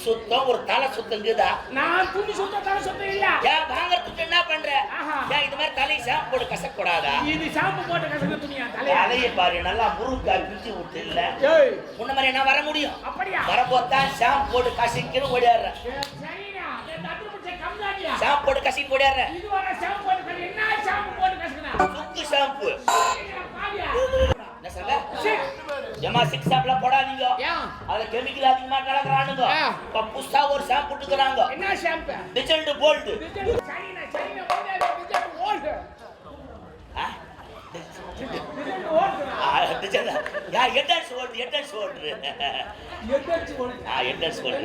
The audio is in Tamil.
சுத்தம் ஒரு தலை சுத்தம் இருக்குதா? நான் துணி சுத்தம் தலை சுத்தம் இல்ல. ஏன் வாங்குறதுக்கு என்ன பண்ற? ஏன் இது மாதிரி தலை ஷாம்பு போட்டு கசக்க கூடாதா? இது ஷாம்பு போட்டு கசக்க துணியா தலை? தலையை பாரு நல்லா முருகா பிச்சு விட்டு இல்ல. முன்ன மாதிரி என்ன வர முடியும்? அப்படியா? வரப்போத்தா ஷாம்பு போட்டு கசக்கின்னு ஓடியாடுற. சரிடா. அந்த அட்ரஸ் கம்மியாடியா? ஷாம்பு போட்டு கசக்கி ஓடியாடுற. இது வர ஷாம்பு போட்டு கசக்க என்ன ஷாம்பு போட்டு கசக்கனா? சுக்கு ஷாம்பு. பாவியா. என்ன சொல்ற? ஜமா 6 ஷாம்புல போடாதீங்க. ஏன்? அதுல கெமிக்கல் அதிகமா கலக்குறானுங்க. இப்ப புதுசா ஒரு ஷாம்பு போட்டுக்கறாங்க. என்ன ஷாம்பு? டிஜெல்ட் கோல்ட். சரிடா சரிடா போடாத டிஜெல்ட் கோல்ட். டிஜெல்ட் கோல்ட். டிஜெல்ட். யா எட்டன்ஸ் கோல்ட். எட்டன்ஸ் கோல்ட். எட்டன்ஸ் கோல்ட்.